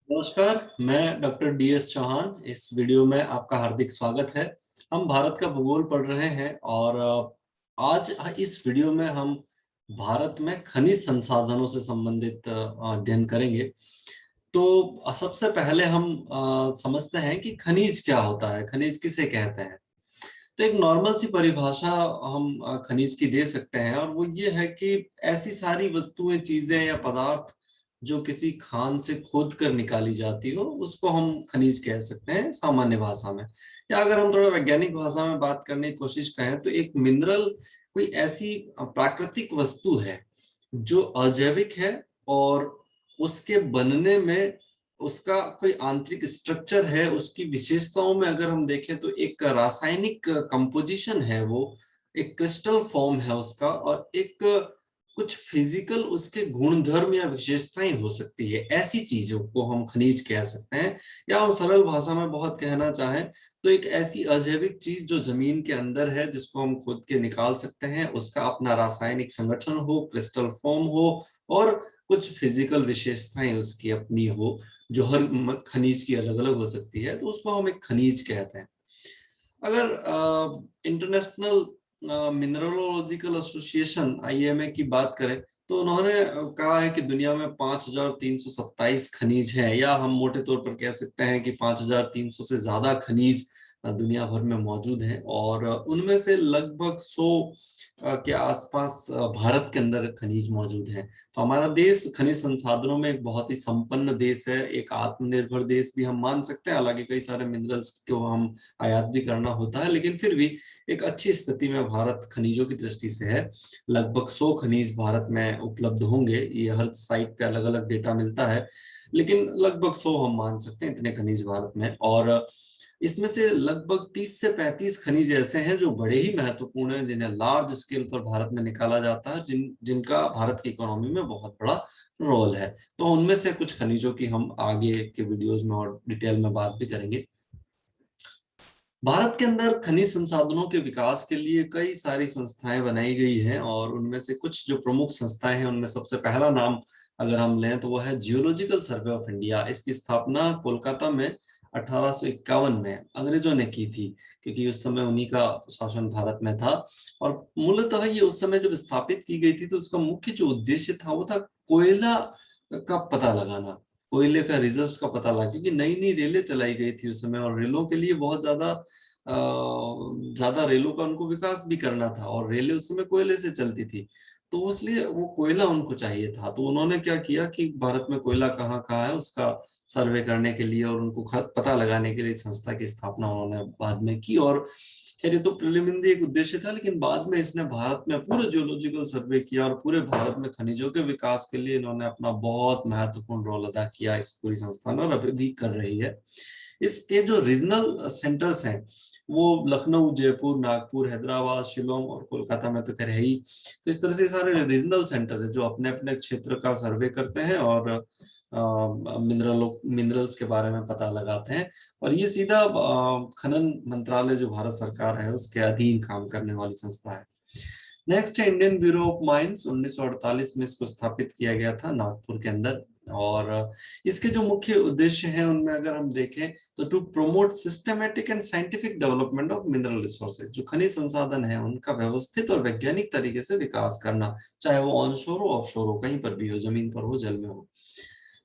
नमस्कार। मैं doctor DS Chauhan. इस वीडियो में आपका हार्दिक स्वागत है। हम भारत का भूगोल पढ़ रहे हैं और आज इस वीडियो में हम भारत में खनिज संसाधनों से संबंधित अध्ययन करेंगे। तो सबसे पहले हम समझते हैं कि खनिज क्या होता है, खनिज किसे कहते हैं। तो एक नॉर्मल सी परिभाषा हम खनिज की दे सकते हैं और वो ये है कि ऐसी सारी वस्तुएं, चीजें या पदार्थ जो किसी खान से खोद कर निकाली जाती हो उसको हम खनिज कह सकते हैं सामान्य भाषा में। या अगर हम थोड़ा वैज्ञानिक भाषा में बात करने की कोशिश करें तो एक मिनरल कोई ऐसी प्राकृतिक वस्तु है जो अजैविक है और उसके बनने में उसका कोई आंतरिक स्ट्रक्चर है, उसकी विशेषताओं में अगर हम देखें तो एक रासायनिक कंपोजिशन है, वो एक क्रिस्टल फॉर्म है उसका, और एक कुछ फिजिकल उसके गुणधर्म या विशेषताएं हो सकती है। ऐसी चीजों को हम खनिज कह सकते हैं। या हम सरल भाषा में बहुत कहना चाहें तो एक ऐसी अजैविक चीज जो जमीन के अंदर है, जिसको हम खोद के निकाल सकते हैं, उसका अपना रासायनिक संगठन हो, क्रिस्टल फॉर्म हो और कुछ फिजिकल विशेषताएं उसकी अपनी हो, जो हर खनिज की अलग अलग हो सकती है, तो उसको हम एक खनिज कहते हैं। अगर इंटरनेशनल मिनरलोलॉजिकल एसोसिएशन IMA की बात करें तो उन्होंने कहा है कि दुनिया में 5327 खनिज हैं, या हम मोटे तौर पर कह सकते हैं कि 5300 से ज्यादा खनिज दुनिया भर में मौजूद हैं, और उनमें से लगभग 100 के आसपास भारत के अंदर खनिज मौजूद हैं। तो हमारा देश खनिज संसाधनों में एक बहुत ही संपन्न देश है, एक आत्मनिर्भर देश भी हम मान सकते हैं। हालांकि कई सारे मिनरल्स को हम आयात भी करना होता है, लेकिन फिर भी एक अच्छी स्थिति में भारत खनिजों की दृष्टि से है। लगभग 100 खनिज भारत में उपलब्ध होंगे, ये हर साइट पे अलग अलग डेटा मिलता है, लेकिन लगभग 100 हम मान सकते हैं इतने खनिज भारत में। और इसमें से लगभग 30 से 35 खनिज ऐसे हैं जो बड़े ही महत्वपूर्ण हैं, जिन्हें लार्ज स्केल पर भारत में निकाला जाता है, जिनका भारत की इकोनॉमी में बहुत बड़ा रोल है। तो उनमें से कुछ खनिजों की हम आगे के वीडियोस में और डिटेल में बात भी करेंगे। भारत के अंदर खनिज संसाधनों के विकास के लिए कई सारी संस्थाएं बनाई गई हैं, और उनमें से कुछ जो प्रमुख संस्थाएं हैं उनमें सबसे पहला नाम अगर हम लें तो वो है जियोलॉजिकल सर्वे ऑफ इंडिया। इसकी स्थापना कोलकाता में 1851 में अंग्रेजों ने की थी, क्योंकि उस समय उन्हीं का शासन भारत में था। और मूलतः ये उस समय जब स्थापित की गई थी तो उसका मुख्य जो उद्देश्य था वो था कोयला का पता लगाना, कोयले का रिजर्व्स का पता लगा, क्योंकि नई नई रेलें चलाई गई थी उस समय, और रेलों के लिए बहुत ज्यादा रेलों का उनको विकास भी करना था, और रेलें उस समय कोयले से चलती थी। तो इसलिए वो कोयला उनको चाहिए था। तो उन्होंने क्या किया कि भारत में कोयला कहाँ कहाँ है उसका सर्वे करने के लिए और उनको पता लगाने के लिए संस्था की स्थापना उन्होंने बाद में की। और खैर ये तो प्रिलिमिनरी एक उद्देश्य था, लेकिन बाद में इसने भारत में पूरे जियोलॉजिकल सर्वे किया और पूरे भारत में खनिजों के विकास के लिए इन्होंने अपना बहुत महत्वपूर्ण रोल अदा किया इस पूरी संस्था में, और अभी भी कर रही है। इसके जो रीजनल सेंटर्स हैं वो लखनऊ, जयपुर, नागपुर, हैदराबाद, शिलोंग और कोलकाता में तो खैर है ही। तो इस तरह से सारे रीजनल सेंटर है जो अपने अपने क्षेत्र का सर्वे करते हैं और मिनरल्स के बारे में पता लगाते हैं। और ये सीधा खनन मंत्रालय जो भारत सरकार है उसके अधीन काम करने वाली संस्था है। नेक्स्ट है इंडियन ब्यूरो ऑफ माइंस। 1948 में इसको स्थापित किया गया था नागपुर के अंदर। और इसके जो मुख्य उद्देश्य हैं उनमें अगर हम देखें तो to promote systematic and scientific development of mineral resources, जो खनिज संसाधन है उनका व्यवस्थित और वैज्ञानिक तरीके से विकास करना, चाहे वो ऑनशोर हो, ऑफशोर हो, कहीं पर भी हो, जमीन पर हो, जल में हो।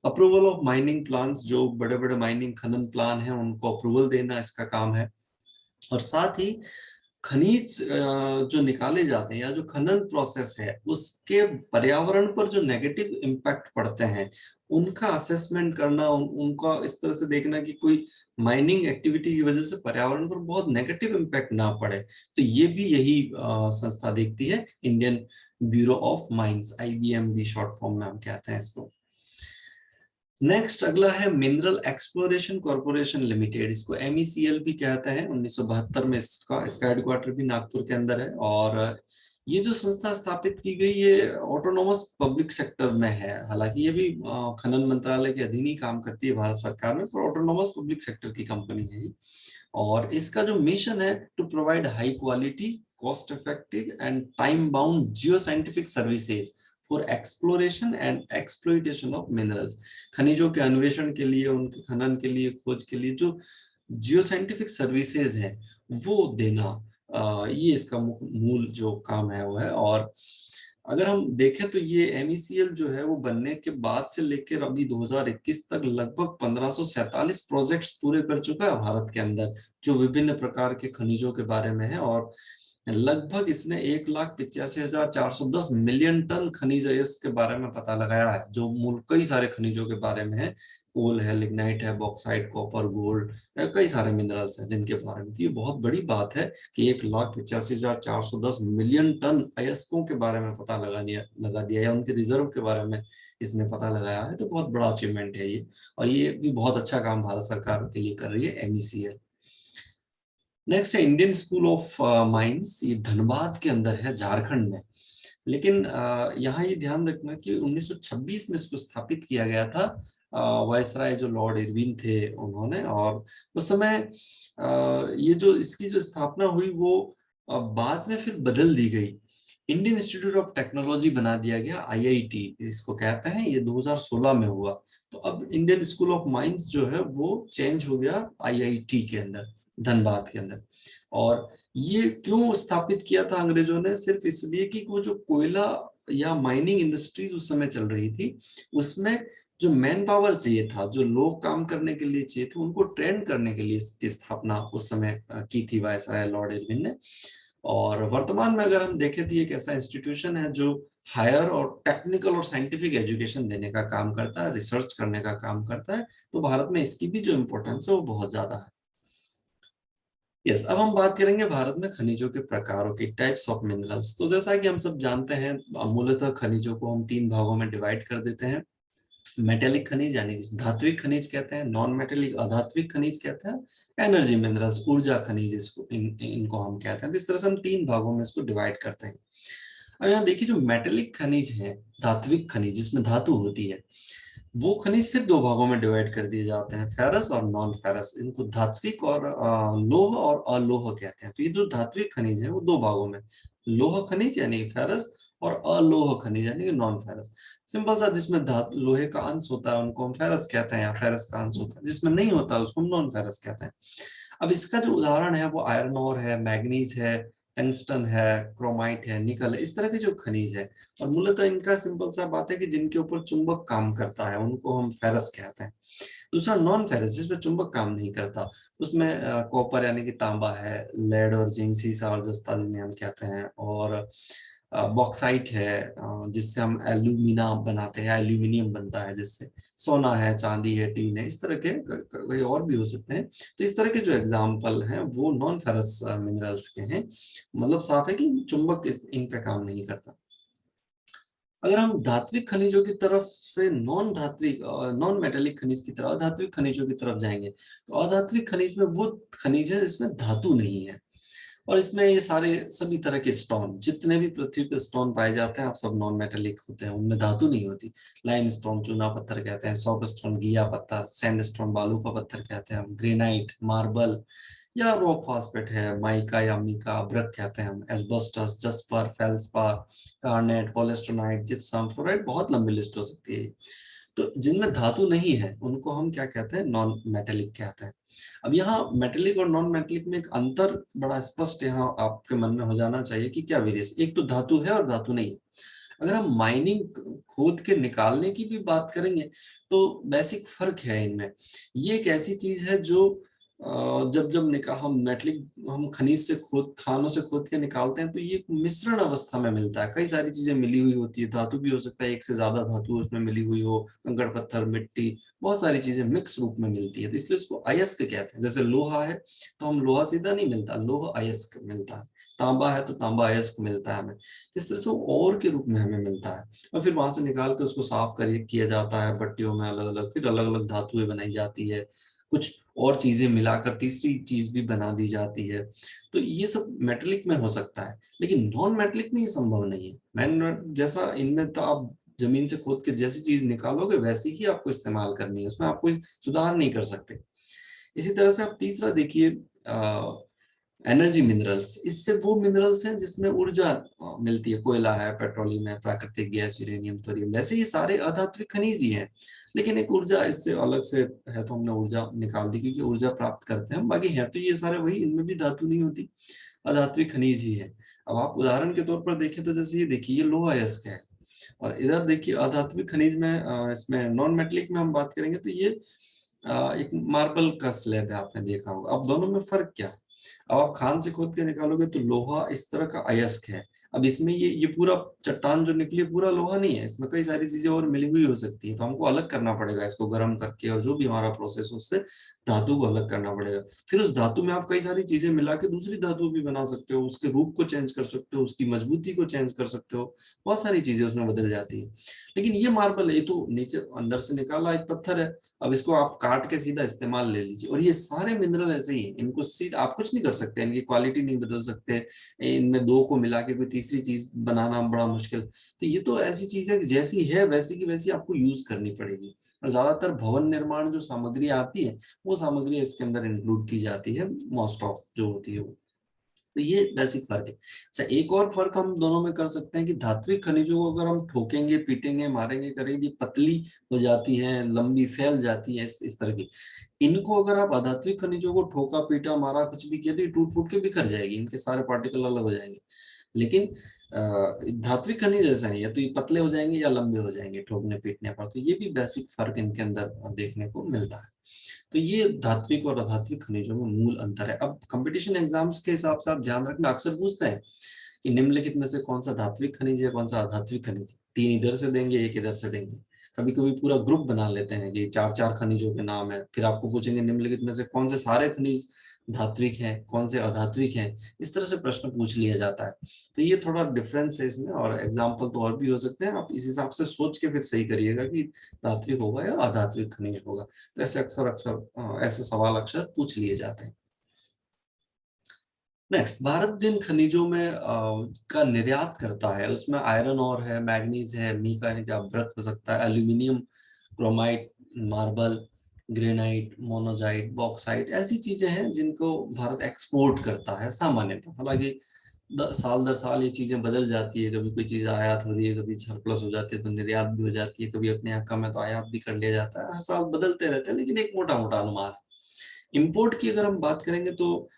अप्रूवल ऑफ माइनिंग प्लान्स, जो बड़े बड़े माइनिंग खनन प्लान है उनको अप्रूवल देना इसका काम है। और साथ ही खनिज जो निकाले जाते हैं या जो खनन प्रोसेस है उसके पर्यावरण पर जो नेगेटिव इम्पैक्ट पड़ते हैं उनका असेसमेंट करना, उनका इस तरह से देखना कि कोई माइनिंग एक्टिविटी की वजह से पर्यावरण पर बहुत नेगेटिव इम्पैक्ट ना पड़े। तो ये भी यही संस्था देखती है, Indian bureau of mines, IBM short form में हम कहते हैं इसको। नेक्स्ट अगला है मिनरल एक्सप्लोरेशन कॉर्पोरेशन लिमिटेड, इसको MECL भी कहते हैं। 1972 में इसका हेडक्वार्टर भी नागपुर के अंदर है। और ये जो संस्था स्थापित की गई ये ऑटोनोमस पब्लिक सेक्टर में है। हालांकि ये भी खनन मंत्रालय के अधीन ही काम करती है भारत सरकार में, पर ऑटोनोमस पब्लिक सेक्टर की कंपनी है। और इसका जो मिशन है to provide high quality, cost effective and time bound geo scientific services for exploration and exploitation of minerals. खनिजों के अन्वेषण के लिए, उनके खनन के लिए, खोज के लिए जो जियो साइंटिफिक सर्विसेज है वो देना, ये इसका मूल जो काम है वो है। और अगर हम देखें तो ये MECL जो है वो बनने के बाद से लेकर अभी 2021 तक लगभग 1547 प्रोजेक्ट्स पूरे कर चुका है भारत के अंदर, जो विभिन्न प्रकार के खनिजों के बारे में है। और लगभग इसने 1,85,410 मिलियन टन खनिज इसके बारे में पता लगाया है, जो मूल कई सारे खनिजों के बारे में है। कोल है, लिग्नाइट है, बॉक्साइट, कॉपर, गोल्ड, कई सारे मिनरल्स हैं जिनके बारे में। तो ये बहुत बड़ी बात है कि 1,85,410 मिलियन टन अयस्कों के बारे में पता लगा दिया या उनके रिजर्व के बारे में इसने पता लगाया है। तो बहुत बड़ा अचीवमेंट है ये, और ये भी बहुत अच्छा काम भारत सरकार के लिए कर रही है MECL। नेक्स्ट है इंडियन स्कूल ऑफ माइंस। ये धनबाद के अंदर है, झारखंड में। लेकिन यहाँ ये ध्यान रखना कि 1926 में इसको स्थापित किया गया था। वायसराय जो लॉर्ड इरविन थे उन्होंने, और उस समय ये जो इसकी जो स्थापना हुई वो बाद में फिर बदल दी गई, इंडियन इंस्टीट्यूट ऑफ टेक्नोलॉजी बना दिया गया, IIT इसको कहते हैं। ये 2016 में हुआ। तो अब इंडियन स्कूल ऑफ माइंस जो है वो चेंज हो गया IIT के अंदर, धनबाद के अंदर। और ये क्यों स्थापित किया था अंग्रेजों ने? सिर्फ इसलिए कि वो जो कोयला या माइनिंग इंडस्ट्रीज उस समय चल रही थी, उसमें जो मैन पावर चाहिए था, जो लोग काम करने के लिए चाहिए थे, उनको ट्रेन करने के लिए इसकी स्थापना उस समय की थी वायसराय लॉर्ड इरविन ने। और वर्तमान में अगर हम देखें तो ये एक ऐसा इंस्टीट्यूशन है जो हायर और टेक्निकल और साइंटिफिक एजुकेशन देने का काम करता है, रिसर्च करने का काम करता है। तो भारत में इसकी भी जो इम्पोर्टेंस है वो बहुत ज्यादा है। यस, अब हम बात करेंगे भारत में खनिजों के प्रकारों की, टाइप्स ऑफ मिनरल्स। तो जैसा कि हम सब जानते हैं, मूलतः खनिजों को हम 3 भागों में डिवाइड कर देते हैं। मेटेलिक खनिज यानी कि धात्विक खनिज कहते हैं, नॉन मेटेलिक अधात्विक खनिज कहते हैं, एनर्जी मिनरल्स ऊर्जा खनिज इसको इनको हम कहते हैं। तो इस तरह से हम 3 भागों में इसको डिवाइड करते हैं। अब यहाँ देखिए, जो मेटेलिक खनिज है, धात्विक खनिज जिसमें धातु होती है, वो खनिज फिर 2 भागों में डिवाइड कर दिए जाते हैं, फेरस और नॉन फेरस। इनको धात्विक और लोह और अलोह कहते हैं। तो ये जो धात्विक खनिज है वो 2 भागों में, लोह खनिज यानी फेरस और अलोह खनिज यानी कि नॉन फेरस। सिंपल सा, जिसमें धातु लोहे का अंश होता है उनको हम फेरस कहते हैं, या फेरस का अंश होता है, जिसमें नहीं होता उसको हम नॉन फेरस कहते हैं। अब इसका जो उदाहरण है वो आयरन ओर है, मैग्नीज है, टंगस्टन है, क्रोमाइट है, निकल है, इस तरह के जो खनिज है। और मूलतः इनका सिंपल सा बात है कि जिनके ऊपर चुंबक काम करता है उनको हम फेरस कहते हैं। दूसरा नॉन फेरस, जिसमें चुंबक काम नहीं करता, उसमें कॉपर यानी कि तांबा है, लेड और जिंक, सीसा और जस्ता जिन्हें हम कहते हैं, और बॉक्साइट है जिससे हम एल्यूमिना बनाते हैं, एल्यूमिनियम बनता है जिससे, सोना है, चांदी है, टीन है, इस तरह के कई और भी हो सकते हैं। तो इस तरह के जो एग्जाम्पल हैं वो नॉन फेरस मिनरल्स के हैं। मतलब साफ है कि चुंबक इन पे काम नहीं करता। अगर हम धात्विक खनिजों की तरफ से नॉन मेटेलिक खनिज की तरफ, अधात्विक खनिजों की तरफ जाएंगे, तो अधात्विक खनिज में वो खनिज है जिसमें धातु नहीं है। और इसमें ये सारे सभी तरह के स्टोन, जितने भी पृथ्वी पे स्टोन पाए जाते हैं, आप सब नॉन मेटेलिक होते हैं, उनमें धातु नहीं होती। लाइम स्टोन चूना पत्थर कहते हैं, सॉप स्टोन घिया पत्थर, सैंड स्टोन बालू का पत्थर कहते हैं हम, ग्रेनाइट, मार्बल या रॉक फॉस्फेट है, माइका या मीका, अब्रक कहते हैं हम, एस्बेस्टस, जस्पर, फेल्सपार, कार्नेट, पॉलिस्टोनाइट, जिप्सम, फ्लोराइड, बहुत लंबी लिस्ट हो सकती है। तो जिनमें धातु नहीं है उनको हम क्या कहते हैं? नॉन मेटेलिक कहते हैं। अब यहाँ मेटेलिक और नॉन मेटेलिक में एक अंतर बड़ा स्पष्ट यहाँ आपके मन में हो जाना चाहिए कि क्या वेरिएशन, एक तो धातु है और धातु नहीं है। अगर हम माइनिंग खोद के निकालने की भी बात करेंगे तो बेसिक फर्क है इनमें। ये एक ऐसी चीज है जो जब जब हम मेटलिक हम खनिज से खानों से खोद के निकालते हैं तो ये मिश्रण अवस्था में मिलता है, कई सारी चीजें मिली हुई होती है, धातु भी हो सकता है, एक से ज्यादा धातु उसमें मिली हुई हो, कंकड़ पत्थर, मिट्टी, बहुत सारी चीजें मिक्स रूप में मिलती है। तो इसलिए उसको अयस्क कहते हैं। जैसे लोहा है तो हम लोहा सीधा नहीं मिलता, लोह अयस्क मिलता है। तांबा है तो तांबा अयस्क मिलता है हमें। इस तरह से वो और के रूप में हमें मिलता है, और फिर वहां से निकाल के उसको साफ किया जाता है भट्टियों में, अलग अलग, फिर अलग अलग धातुएं बनाई जाती है, कुछ और चीजें मिलाकर तीसरी चीज भी बना दी जाती है। तो ये सब मेटेलिक में हो सकता है, लेकिन नॉन मेटेलिक में ये संभव नहीं है। मैन जैसा इनमें तो आप जमीन से खोद के जैसी चीज निकालोगे वैसी ही आपको इस्तेमाल करनी है, उसमें आप कोई सुधार नहीं कर सकते। इसी तरह से आप तीसरा देखिए, एनर्जी मिनरल्स, इससे वो मिनरल्स हैं जिसमें ऊर्जा मिलती है, कोयला है, पेट्रोलियम है, प्राकृतिक गैस, यूरेनियम, थोरियम, वैसे ये सारे अधात्विक खनिज ही हैं, लेकिन एक ऊर्जा इससे अलग से है तो हमने ऊर्जा निकाल दी क्योंकि ऊर्जा प्राप्त करते हैं हम, बाकी है तो ये सारे वही, इनमें भी धातु नहीं होती, अधात्विक खनिज ही है। अब आप उदाहरण के तौर पर देखें तो जैसे ये देखिए, ये लोहा अयस्क है, और इधर देखिए अधात्विक खनिज में इसमें नॉन मेटेलिक में हम बात करेंगे तो ये एक मार्बल का स्लैब है, आपने देखा होगा। अब दोनों में फर्क क्या है, अब आप खान से खोद के निकालोगे तो लोहा इस तरह का अयस्क है, अब इसमें ये पूरा चट्टान जो निकली पूरा लोहा नहीं है, इसमें कई सारी चीजें और मिली हुई हो सकती है, तो हमको अलग करना पड़ेगा इसको गर्म करके, और जो भी हमारा प्रोसेस है उससे धातु को अलग करना पड़ेगा। फिर उस धातु में आप कई सारी चीजें मिला के दूसरी धातु भी बना सकते हो, उसके रूप को चेंज कर सकते हो, उसकी मजबूती को चेंज कर सकते हो, बहुत सारी चीजें उसमें बदल जाती है। लेकिन ये मार्बल है, ये तो नीचे अंदर से निकाला एक पत्थर है, अब इसको आप काट के सीधा इस्तेमाल ले लीजिए, और ये सारे मिनरल ऐसे ही हैं, इनको सीधा आप कुछ नहीं कर सकते, इनकी क्वालिटी नहीं बदल सकते, इनमें दो को मिला के कोई तीसरी चीज बनाना बड़ा मुश्किल, तो ये तो ऐसी चीज है कि जैसी है वैसी की वैसी आपको यूज करनी पड़ेगी। और ज्यादातर भवन निर्माण जो सामग्री आती है वो सामग्री इसके अंदर इंक्लूड की जाती है, मोस्ट ऑफ जो होती है वो। तो ये बेसिक फर्क है। अच्छा, एक और फर्क हम दोनों में कर सकते हैं कि धात्विक खनिजों को अगर हम ठोकेंगे, पीटेंगे, मारेंगे, करेंगे, पतली हो जाती है, लंबी फैल जाती है, इस तरह की। इनको अगर आप अधात्विक खनिजों को ठोका, पीटा, मारा, कुछ भी किया तो ये टूट फूट के बिखर जाएगी, इनके सारे पार्टिकल अलग हो जाएंगे। लेकिन धात्विक खनिज ऐसा है, या तो ये पतले हो जाएंगे या लंबे हो जाएंगे ठोकने पीटने पर, तो ये भी बेसिक फर्क इनके अंदर देखने को मिलता है। तो ये धात्विक और अधात्विक खनिजों में मूल अंतर है। अब कंपटीशन एग्जाम्स के हिसाब से आप ध्यान रखना, अक्सर पूछते हैं कि निम्नलिखित में से कौन सा धात्विक खनिज है, कौन सा अधात्विक खनिज है, 3 इधर से देंगे, 1 इधर से देंगे, कभी कभी पूरा ग्रुप बना लेते हैं कि 4-4 खनिजों के नाम है, फिर आपको पूछेंगे निम्नलिखित में से कौन से सारे खनिज धात्विक हैं, कौन से अधात्विक हैं, इस तरह से प्रश्न पूछ लिया जाता है। तो ये थोड़ा डिफरेंस है इसमें, और एग्जाम्पल तो और भी हो सकते हैं, आप इस हिसाब से सोच के फिर सही करिएगा कि धात्विक होगा या अधात्विक खनिज होगा। तो ऐसे अक्सर अक्सर ऐसे सवाल अक्सर पूछ लिए जाते हैं। नेक्स्ट, भारत जिन खनिजों में का निर्यात करता है उसमें आयरन और है, मैग्नीज है, मीका यानी कि अभ्रक हो सकता है, aluminium, chromite, marble, granite, monazite, bauxite, ऐसी चीजें हैं जिनको भारत एक्सपोर्ट करता है सामान्यतः। हालांकि साल दर साल ये चीजें बदल जाती है, कभी कोई चीज आयात हो रही है, कभी सरप्लस हो जाती है तो निर्यात भी हो जाती है, कभी अपने यहाँ कम है तो आयात भी कर लिया जाता है, हर साल बदलते रहते हैं, लेकिन एक मोटा मोटा अनुमान है। इम्पोर्ट की अगर हम बात करेंगे तो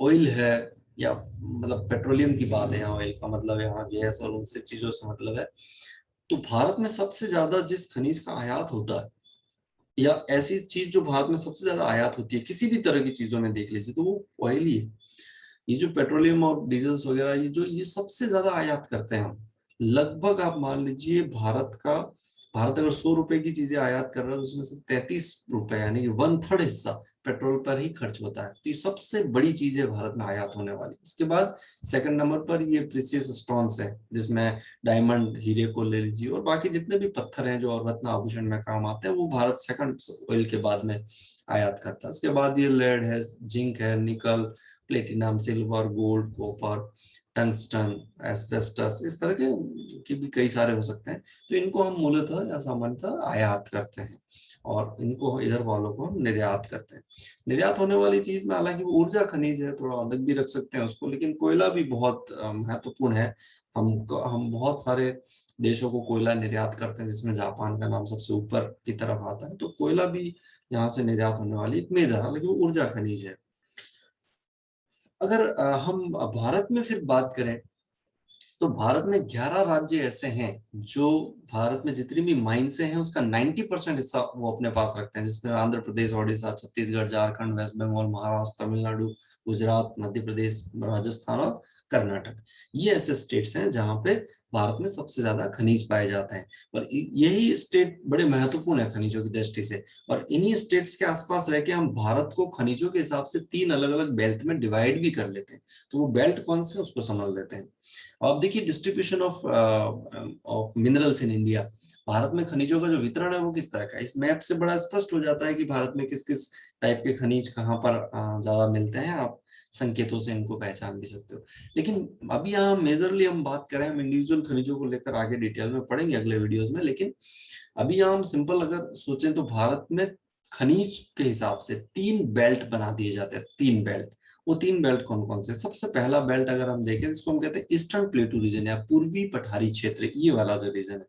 ऑयल है, या मतलब पेट्रोलियम की बात है, यहाँ ऑयल का मतलब यहाँ गैस और उनसे चीजों से मतलब है, तो भारत में सबसे ज्यादा जिस खनिज का आयात होता है, या ऐसी चीज जो भारत में सबसे ज्यादा आयात होती है किसी भी तरह की चीजों में देख लीजिए, तो वो ऑयल ही है। ये जो पेट्रोलियम और डीजल्स वगैरह, ये सबसे ज्यादा आयात करते हैं हम। लगभग आप मान लीजिए भारत अगर 100 रुपए की चीजें आयात कर रहा है तो उसमें से 33 रुपए यानी कि 1/3 हिस्सा पेट्रोल पर ही खर्च होता है। तो ये सबसे बड़ी चीज है भारत में आयात होने वाली। इसके बाद सेकंड नंबर पर ये प्रीशियस स्टोन्स है, जिसमें डायमंड, हीरे को ले लीजिए, और बाकी जितने भी पत्थर हैं जो रत्न आभूषण में काम आते हैं, वो भारत सेकंड ऑयल के बाद में आयात करता है। उसके बाद ये लेड है, जिंक है, निकल, platinum, silver, gold, copper, tungsten, asbestos, इस तरह के भी कई सारे हो सकते हैं। तो इनको हम मूलतः या सामान्यतः आयात करते हैं, और इनको इधर वालों को हम निर्यात करते हैं। निर्यात होने वाली चीज में हालांकि वो ऊर्जा खनिज है, थोड़ा अलग भी रख सकते हैं उसको, लेकिन कोयला भी बहुत महत्वपूर्ण है। हम बहुत सारे देशों को कोयला निर्यात करते हैं, जिसमें जापान का नाम सबसे ऊपर की तरफ आता है। तो कोयला भी यहाँ से निर्यात होने वाली एक मेजर, हालांकि वो ऊर्जा खनिज है। अगर हम भारत में फिर बात करें तो भारत में 11 राज्य ऐसे हैं जो भारत में जितनी भी माइंसें हैं उसका 90% हिस्सा वो अपने पास रखते हैं, जिसमें आंध्र प्रदेश, ओडिशा, छत्तीसगढ़, झारखंड, वेस्ट बंगाल, महाराष्ट्र, तमिलनाडु, गुजरात, मध्य प्रदेश, राजस्थान और कर्नाटक। ये ऐसे स्टेट्स हैं जहां पे भारत में सबसे ज्यादा खनिज पाए जाते हैं, और यही स्टेट बड़े महत्वपूर्ण है खनिजों की दृष्टि से। और इन्हीं स्टेट्स के आसपास रह के हम भारत को खनिजों के हिसाब से 3 अलग अलग बेल्ट में डिवाइड भी कर लेते हैं। तो वो बेल्ट कौन से उसको समझ लेते हैं। अब देखिए distribution of minerals in India, Bharat में खनिजों का जो वितरण है वो किस तरह का है, इस मैप से बड़ा स्पष्ट हो जाता है कि भारत में किस किस टाइप के खनिज कहाँ पर ज्यादा मिलते हैं। आप संकेतों से इनको पहचान भी सकते हो। लेकिन अभी यहाँ मेजरली हम बात करें, हम इंडिविजुअल खनिजों को लेकर आगे डिटेल में पढ़ेंगे अगले वीडियोज में, लेकिन अभी यहाँ हम सिंपल अगर सोचें तो भारत में खनिज के हिसाब से 3 बेल्ट बना दिए जाते हैं, 3 बेल्ट। वो 3 बेल्ट कौन कौन से? सबसे पहला बेल्ट अगर हम देखें, इसको हम कहते हैं ईस्टर्न प्लेटू रीजन या पूर्वी पठारी क्षेत्र। ये वाला जो रीजन है,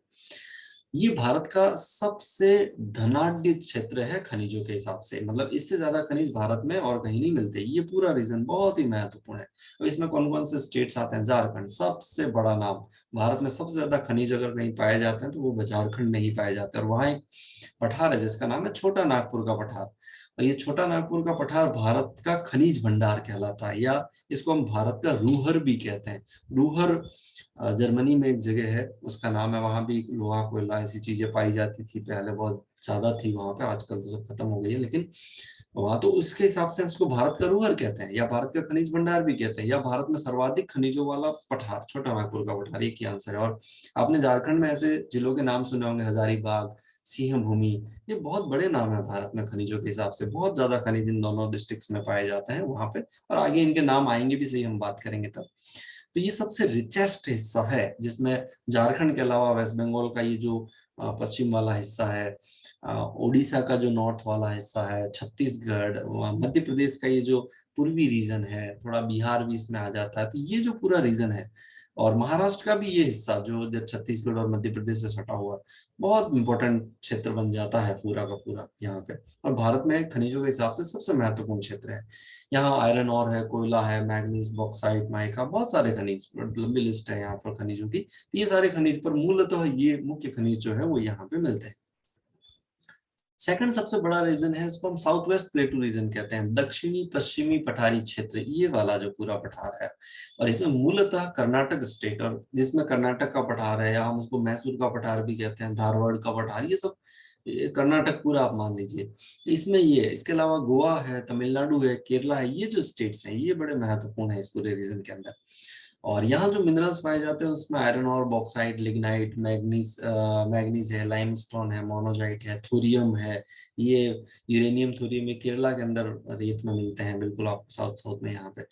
ये भारत का सबसे धनाढ्य क्षेत्र है खनिजों के हिसाब से। मतलब इससे ज्यादा खनिज भारत में और कहीं नहीं मिलते। ये पूरा रीजन बहुत ही महत्वपूर्ण है। और इसमें कौन कौन से स्टेट्स आते हैं? झारखंड सबसे बड़ा नाम। भारत में सबसे ज्यादा खनिज अगर कहीं पाए जाते हैं तो वो झारखंड में ही पाए जाते हैं। और वहाँ एक पठार है जिसका नाम है छोटा नागपुर का पठार। और ये छोटा नागपुर का पठार भारत का खनिज भंडार कहलाता है, या इसको हम भारत का रूहर भी कहते हैं। रूहर जर्मनी में एक जगह है, उसका नाम है। वहां भी लोहा कोयला ऐसी चीजें पाई जाती थी पहले, बहुत ज्यादा थी वहां पे। आजकल तो सब खत्म हो गई है, लेकिन वहां तो उसके हिसाब से उसको भारत का रूहर कहते हैं, या भारत का खनिज भंडार भी कहते हैं, या भारत में सर्वाधिक खनिजों वाला पठार छोटा नागपुर का पठार, एक ही आंसर है। और आपने झारखंड में ऐसे जिलों के नाम सुने होंगे, हजारीबाग, सिंह भूमि। ये बहुत बड़े नाम है भारत में खनिजों के हिसाब से। बहुत ज्यादा खनिज इन दोनों डिस्ट्रिक्ट्स में पाए जाते हैं वहां पे, और आगे इनके नाम आएंगे भी, सही हम बात करेंगे तब। तो ये सबसे रिचेस्ट हिस्सा है, जिसमें झारखंड के अलावा वेस्ट बंगाल का ये जो पश्चिम वाला हिस्सा है, उड़ीसा का जो नॉर्थ वाला हिस्सा है, छत्तीसगढ़, मध्य प्रदेश का ये जो पूर्वी रीजन है, थोड़ा बिहार भी इसमें आ जाता है। तो ये जो पूरा रीजन है, और महाराष्ट्र का भी ये हिस्सा जो छत्तीसगढ़ और मध्य प्रदेश से सटा हुआ, बहुत इंपॉर्टेंट क्षेत्र बन जाता है पूरा का पूरा यहाँ पे। और भारत में खनिजों के हिसाब से सबसे महत्वपूर्ण क्षेत्र है। यहाँ आयरन और है, कोयला है, मैग्नीज, बॉक्साइट, माइका, बहुत सारे खनिज, लंबी लिस्ट है यहाँ पर खनिजों की। तो ये सारे खनिज, पर मूलतः ये मुख्य खनिज जो है वो यहाँ पे मिलते हैं। सेकंड सबसे बड़ा रीजन है, इसको हम साउथ वेस्ट प्लेटू रीजन कहते हैं, दक्षिणी पश्चिमी पठारी क्षेत्र। ये वाला जो पूरा पठार है, और इसमें मूलतः कर्नाटक स्टेट, और जिसमें कर्नाटक का पठार है, या हम उसको मैसूर का पठार भी कहते हैं, धारवाड़ का पठार, ये सब कर्नाटक पूरा आप मान लीजिए। तो इसमें ये है। इसके अलावा गोवा है, तमिलनाडु है, केरला है। ये जो स्टेट्स हैं ये बड़े महत्वपूर्ण है इस पूरे रीजन के अंदर। और यहाँ जो मिनरल्स पाए जाते हैं उसमें आयरन और, बॉक्साइट, लिग्नाइट, मैग्नीज है, लाइमस्टोन है, मोनोजाइट है, थोरियम है। ये यूरेनियम, थोरियम, ये केरला के अंदर रेत में मिलते हैं, बिल्कुल आप साउथ साउथ में यहाँ पे।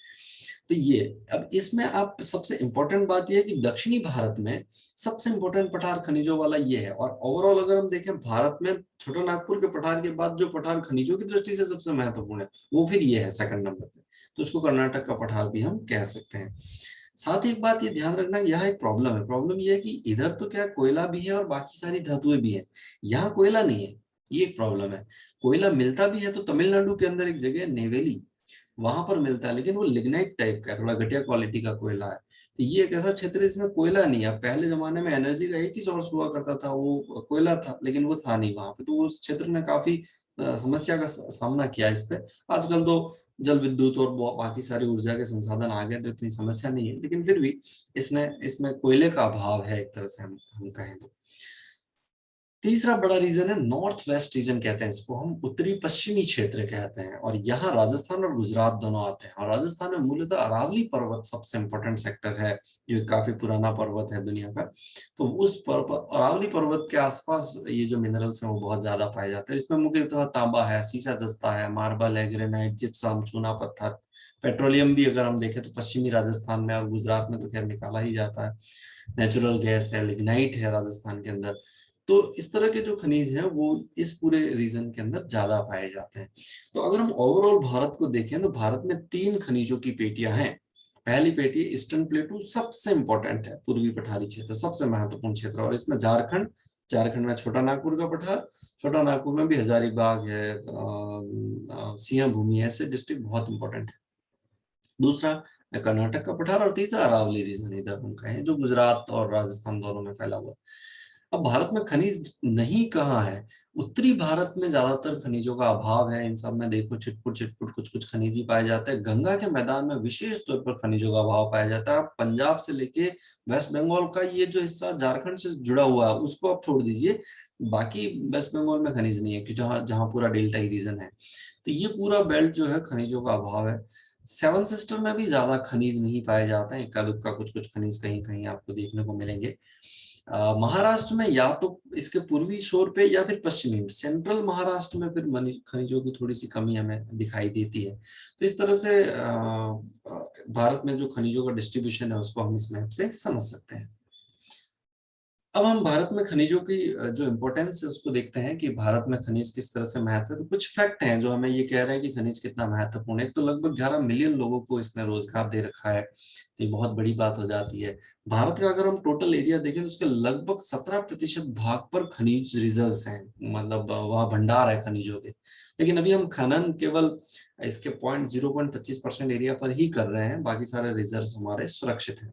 तो ये, अब इसमें आप सबसे इंपॉर्टेंट बात ये है कि दक्षिणी भारत में सबसे इंपॉर्टेंट पठार खनिजों वाला ये है। और ओवरऑल अगर हम देखें भारत में, छोटा नागपुर के पठार के बाद जो पठार खनिजों की दृष्टि से सबसे महत्वपूर्ण है, वो फिर ये है सेकंड नंबर पे। तो उसको कर्नाटक का पठार भी हम कह सकते हैं। साथ ही एक बात ये ध्यान रखना, यहाँ एक प्रॉब्लम है। प्रॉब्लम ये है कि इधर तो क्या कोयला भी है और बाकी सारी धातुएं भी है, यहाँ कोयला नहीं है। ये एक प्रॉब्लम है। कोयला मिलता भी है तो तमिलनाडु के अंदर एक जगह है नेवेली, वहां पर मिलता है, लेकिन वो लिग्नाइट टाइप का, थोड़ा घटिया क्वालिटी का कोयला है। तो ये एक ऐसा क्षेत्र है इसमें कोयला नहीं है। पहले जमाने में एनर्जी का एक ही सोर्स हुआ करता था, वो कोयला था, लेकिन वो था नहीं वहां पे। तो उस क्षेत्र ने काफी समस्या का सामना किया इस पे। आजकल तो जल विद्युत और बाकी सारी ऊर्जा के संसाधन आ गए तो इतनी समस्या नहीं है, लेकिन फिर भी इसमें कोयले का अभाव है एक तरह से, हम कहें तो। तीसरा बड़ा रीजन है नॉर्थ वेस्ट रीजन कहते हैं इसको हम, उत्तरी पश्चिमी क्षेत्र कहते हैं। और यहाँ राजस्थान और गुजरात दोनों आते हैं। और राजस्थान में मूलतः अरावली पर्वत सबसे इंपॉर्टेंट सेक्टर है, जो काफी पुराना पर्वत है दुनिया का। तो उस अरावली पर्वत के आसपास ये जो मिनरल्स हैं वो बहुत ज्यादा पाए जाते हैं। इसमें मुख्यतः तांबा है, सीसा जस्ता है, मार्बल है, ग्रेनाइट, जिप्सम, चूना पत्थर। पेट्रोलियम भी अगर हम देखें तो पश्चिमी राजस्थान में और गुजरात में तो खैर निकाला ही जाता है। नेचुरल गैस है, लिग्नाइट है राजस्थान के अंदर। तो इस तरह के जो खनिज हैं वो इस पूरे रीजन के अंदर ज्यादा पाए जाते हैं। तो अगर हम ओवरऑल भारत को देखें तो भारत में 3 खनिजों की पेटियां हैं। पहली पेटी ईस्टर्न प्लेटू, सबसे इंपॉर्टेंट है, पूर्वी पठारी क्षेत्र सबसे महत्वपूर्ण क्षेत्र। और इसमें झारखंड में छोटा नागपुर का पठार, छोटा नागपुर में भी हजारीबाग है, सिंह भूमि है, ऐसे डिस्ट्रिक्ट बहुत इंपॉर्टेंट है। दूसरा कर्नाटक का पठार, और तीसरा अरावली रीजन इधर हम कहें, जो गुजरात और राजस्थान दोनों में फैला हुआ। अब भारत में खनिज नहीं कहाँ है? उत्तरी भारत में ज्यादातर खनिजों का अभाव है। इन सब में देखो छिटपुट छिटपुट कुछ कुछ खनिज ही पाए जाते हैं। गंगा के मैदान में विशेष तौर पर खनिजों का अभाव पाया जाता है। पंजाब से लेके वेस्ट बंगाल का ये जो हिस्सा झारखंड से जुड़ा हुआ है उसको आप छोड़ दीजिए, बाकी वेस्ट बंगाल में खनिज नहीं है, कि जहाँ जहाँ पूरा डेल्टाई रीजन है। तो ये पूरा बेल्ट जो है खनिजों का अभाव है। सेवन सिस्टर में भी ज्यादा खनिज नहीं पाए जाते हैं, इक्का दुक्का कुछ कुछ खनिज कहीं कहीं आपको देखने को मिलेंगे। महाराष्ट्र में या तो इसके पूर्वी शोर पे या फिर पश्चिमी, सेंट्रल महाराष्ट्र में फिर खनिजों की थोड़ी सी कमी हमें दिखाई देती है। तो इस तरह से भारत में जो खनिजों का डिस्ट्रीब्यूशन है उसको हम इस मैप से समझ सकते हैं। अब हम भारत में खनिजों की जो इम्पोर्टेंस है उसको देखते हैं कि भारत में खनिज किस तरह से महत्व है। तो कुछ फैक्ट हैं जो हमें ये कह रहे हैं कि खनिज कितना महत्वपूर्ण है। एक तो लगभग 11 मिलियन लोगों को इसने रोजगार दे रखा है, तो ये बहुत बड़ी बात हो जाती है। भारत का अगर हम टोटल एरिया देखें तो उसके लगभग 17% भाग पर खनिज रिजर्व्स हैं, मतलब वहाँ भंडार है खनिजों के। लेकिन अभी हम खनन केवल इसके 0.25% एरिया पर ही कर रहे हैं, बाकी सारे रिजर्व हमारे सुरक्षित हैं।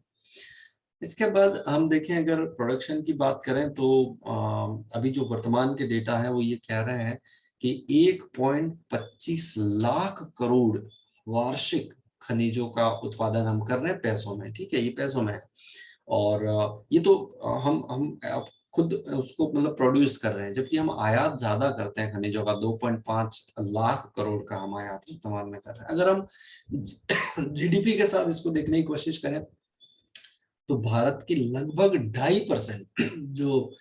इसके बाद हम देखें, अगर प्रोडक्शन की बात करें तो अभी जो वर्तमान के डेटा है वो ये कह रहे हैं कि 1.25 लाख करोड़ वार्षिक खनिजों का उत्पादन हम कर रहे हैं पैसों में। ठीक है, ये पैसों में है। और ये तो हम अब खुद उसको मतलब प्रोड्यूस कर रहे हैं, जबकि हम आयात ज्यादा करते हैं खनिजों का। 2.5 लाख करोड़ का हम आयात वर्तमान में कर रहे हैं। अगर हम जीडीपी के साथ इसको देखने की कोशिश करें तो भारत की लगभग 2.5% जो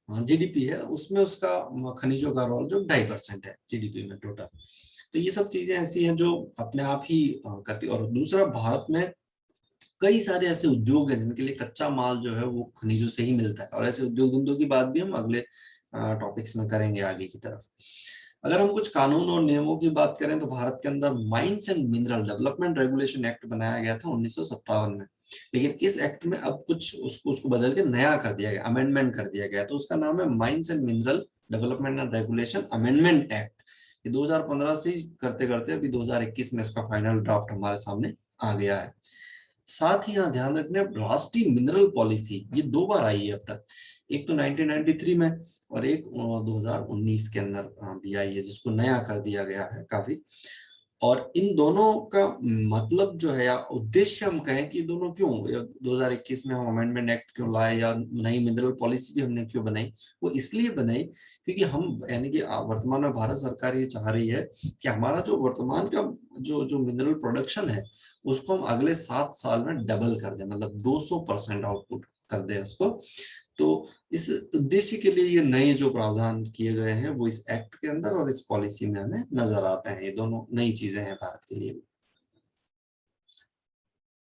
जीडीपी है उसमें उसका खनिजों का रोल जो 2.5% है जीडीपी में टोटल। तो ये सब चीजें ऐसी हैं जो अपने आप ही करती है। और दूसरा, भारत में कई सारे ऐसे उद्योग हैं जिनके लिए कच्चा माल जो है वो खनिजों से ही मिलता है, और ऐसे उद्योग धंधों की बात भी हम अगले टॉपिक्स में करेंगे आगे की तरफ। अगर हम कुछ कानून और नियमों की बात करें तो भारत के अंदर mines and mineral development regulation act बनाया गया था 1957 में। लेकिन इस एक्ट में अब कुछ उसको बदल के नया कर दिया गया, अमेंडमेंट कर दिया गया। तो उसका नाम है mines and mineral development and regulation amendment act. ये 2015 से ही करते करते अभी 2021 में इसका फाइनल ड्राफ्ट हमारे सामने आ गया है। साथ ही यहाँ ध्यान रखने, राष्ट्रीय मिनरल पॉलिसी ये 2 बार आई है अब तक। एक तो 1993 में और एक 2019 के अंदर भी आई है, जिसको नया कर दिया गया है काफी। और इन दोनों का मतलब जो है या उद्देश्य हम कहें कि दोनों क्यों 2021 में हम अमेंडमेंट एक्ट क्यों लाए या नई मिनरल पॉलिसी भी हमने क्यों बनाई, वो इसलिए बनाई क्योंकि हम यानी कि वर्तमान में भारत सरकार ये चाह रही है कि हमारा जो वर्तमान का जो जो मिनरल प्रोडक्शन है उसको हम अगले 7 साल में डबल कर दें, मतलब 200% आउटपुट कर दें उसको। तो इस उद्देश्य के लिए ये नए जो प्रावधान किए गए हैं वो इस एक्ट के अंदर और इस पॉलिसी में हमें नजर आते हैं। ये दोनों नई चीजें हैं भारत के लिए।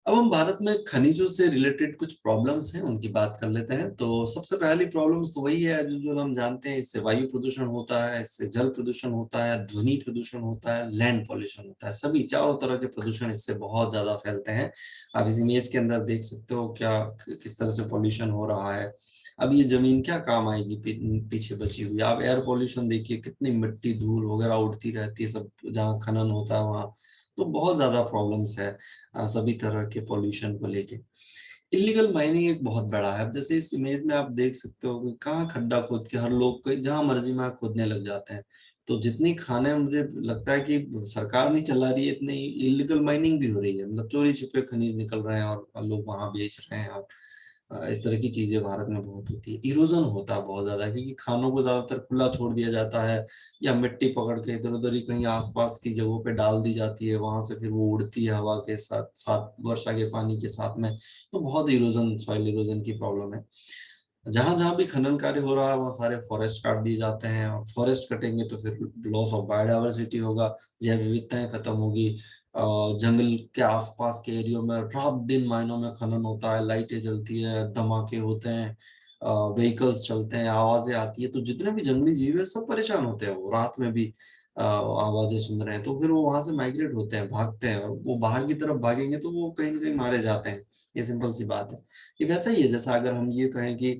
अब हम भारत में खनिजों से रिलेटेड कुछ प्रॉब्लम्स हैं उनकी बात कर लेते हैं। तो सबसे पहली प्रॉब्लम्स तो वही है जो हम जानते हैं, इससे वायु प्रदूषण होता है, इससे जल प्रदूषण होता है, ध्वनि प्रदूषण होता है, लैंड पॉल्यूशन होता है। सभी चारों तरह के प्रदूषण इससे बहुत ज्यादा फैलते हैं। आप इस इमेज के अंदर देख सकते हो क्या किस तरह से पॉल्यूशन हो रहा है। अब ये जमीन क्या काम आएगी पीछे बची हुई। आप एयर पॉल्यूशन देखिए, कितनी मिट्टी धूल वगैरह उड़ती रहती है सब जहाँ खनन होता है वहां। तो बहुत ज्यादा प्रॉब्लम्स है सभी तरह के पॉल्यूशन को लेके। इलीगल माइनिंग एक बहुत बड़ा है। अब जैसे इस इमेज में आप देख सकते हो कि कहाँ खड्डा खोद के हर लोग जहां मर्जी में खोदने लग जाते हैं। तो जितनी खाने मुझे लगता है कि सरकार नहीं चला रही है, इतनी इलीगल माइनिंग भी हो रही है, मतलब चोरी छिपे खनिज निकल रहे हैं और लोग वहां बेच रहे हैं। और इस तरह की चीजें भारत में बहुत होती है। इरोजन होता है बहुत ज्यादा, क्योंकि खानों को ज्यादातर खुला छोड़ दिया जाता है या मिट्टी पकड़ के इधर उधर ही कहीं आसपास की जगहों पे डाल दी जाती है, वहां से फिर वो उड़ती है हवा के साथ साथ, वर्षा के पानी के साथ में। तो बहुत इरोजन, सॉइल इरोजन की प्रॉब्लम है। जहां जहां भी खनन कार्य हो रहा है वहां सारे फॉरेस्ट काट दिए जाते हैं, और फॉरेस्ट कटेंगे तो फिर लॉस ऑफ बायोडाइवर्सिटी होगा, जैव विविधताएं खत्म होगी। जंगल के आसपास के एरियो में रात दिन मायनों में खनन होता है, लाइटें जलती है, धमाके होते हैं, व्हीकल्स चलते हैं, आवाजें आती है। तो जितने भी जंगली जीव है सब परेशान होते हैं, वो रात में भी आवाजें सुन रहे हैं। तो फिर वो वहां से माइग्रेट होते हैं, भागते हैं, और वो बाहर की तरफ भागेंगे तो वो कहीं ना कहीं मारे जाते हैं। ये सिंपल सी बात है। ये वैसा ही है जैसा अगर हम ये कहें कि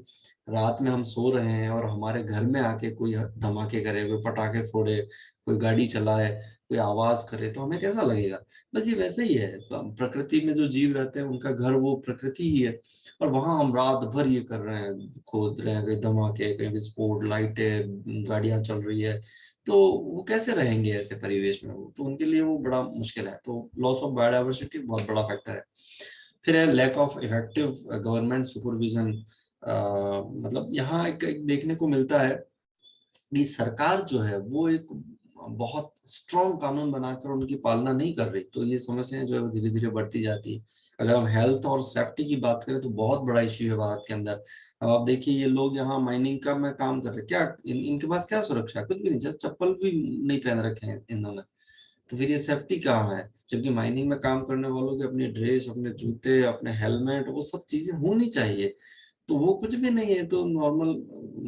रात में हम सो रहे हैं और हमारे घर में आके कोई धमाके करे, कोई पटाखे फोड़े, कोई गाड़ी चलाए, कोई आवाज करे, तो हमें कैसा लगेगा। बस ये वैसे ही है। प्रकृति में जो जीव रहते हैं उनका घर वो प्रकृति ही है, और वहां हम रात भर ये कर रहे हैं, खोद रहे हैं, कहीं धमाके, कहीं विस्फोट, लाइटें, गाड़ियां चल रही है। तो वो कैसे रहेंगे ऐसे परिवेश में, वो तो उनके लिए वो बड़ा मुश्किल है। तो लॉस ऑफ बायोडाइवर्सिटी बहुत बड़ा फैक्टर है। फिर है lack of effective government supervision. मतलब यहाँ एक देखने को मिलता है कि सरकार जो है वो एक बहुत स्ट्रॉन्ग कानून बनाकर उनकी पालना नहीं कर रही। तो ये समस्याएं जो है वो धीरे धीरे बढ़ती जाती है। अगर हम हेल्थ और सेफ्टी की बात करें तो बहुत बड़ा इश्यू है भारत के अंदर। अब आप देखिए, ये लोग यहाँ माइनिंग का में काम कर रहे हैं, क्या इनके पास क्या सुरक्षा है? कुछ भी नहीं, चप्पल भी नहीं पहन रखे हैं इन्होंने। तो फिर ये सेफ्टी कहाँ है? जबकि माइनिंग में काम करने वालों के अपने ड्रेस, अपने जूते, अपने हेलमेट, वो सब चीजें होनी चाहिए। तो वो कुछ भी नहीं है, तो नॉर्मल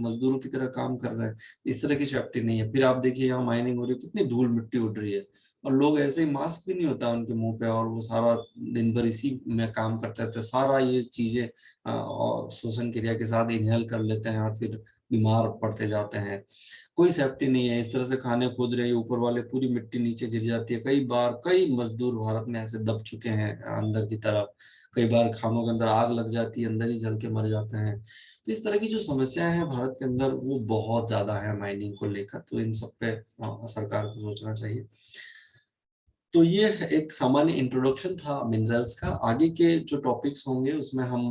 मजदूरों की तरह काम कर रहे हैं। इस तरह की सेफ्टी नहीं है। फिर आप देखिए यहाँ माइनिंग हो रही है, कितनी धूल मिट्टी उड़ रही है, और लोग ऐसे ही, मास्क भी नहीं होता उनके मुंह पे, और वो सारा दिन भर इसी में काम करते थे, सारा ये चीजें और श्वसन क्रिया के साथ इनहेल कर लेते हैं, और फिर बीमार पड़ते जाते हैं। कोई सेफ्टी नहीं है। इस तरह से खाने खोद रहे हैं, ऊपर वाले पूरी मिट्टी नीचे गिर जाती है। कई बार कई मजदूर भारत में ऐसे दब चुके हैं अंदर की तरफ। कई बार खानों के अंदर आग लग जाती है, अंदर ही जल के मर जाते हैं। तो इस तरह की जो समस्याएं हैं भारत के अंदर, वो बहुत ज्यादा है माइनिंग को लेकर। तो इन सब पे सरकार को सोचना चाहिए। तो ये एक सामान्य इंट्रोडक्शन था मिनरल्स का। आगे के जो टॉपिक्स होंगे उसमें हम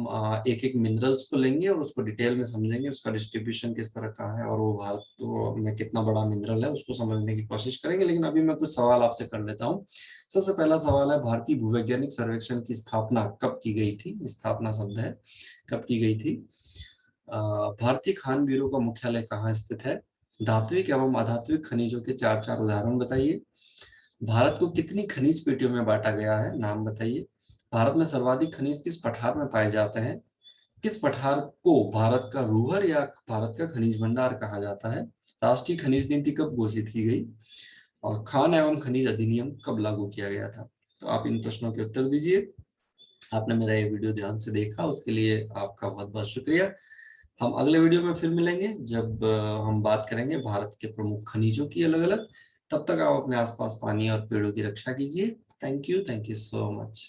एक एक मिनरल्स को लेंगे और उसको डिटेल में समझेंगे, उसका डिस्ट्रीब्यूशन किस तरह का है और वो भारत में कितना बड़ा मिनरल है, उसको समझने की कोशिश करेंगे। लेकिन अभी मैं कुछ सवाल आपसे कर लेता हूँ। सबसे पहला सवाल है, भारतीय भूवैज्ञानिक सर्वेक्षण की स्थापना कब की गई थी? स्थापना शब्द है, कब की गई थी? भारतीय खान ब्यूरो का मुख्यालय कहाँ स्थित है? धात्विक एवं अधात्विक खनिजों के चार चार उदाहरण बताइए। भारत को कितनी खनिज पेटियों में बांटा गया है? नाम बताइए। भारत में सर्वाधिक खनिज किस पठार में पाए जाते हैं? किस पठार को भारत का रूहर या भारत का खनिज भंडार कहा जाता है? राष्ट्रीय खनिज नीति कब घोषित की गई? और खान एवं खनिज अधिनियम कब लागू किया गया था? तो आप इन प्रश्नों के उत्तर दीजिए। आपने मेरा ये वीडियो ध्यान से देखा, उसके लिए आपका बहुत बहुत शुक्रिया। हम अगले वीडियो में फिर मिलेंगे, जब हम बात करेंगे भारत के प्रमुख खनिजों की अलग अलग। तब तक आप अपने आसपास पानी और पेड़ों की रक्षा कीजिए। Thank you so much.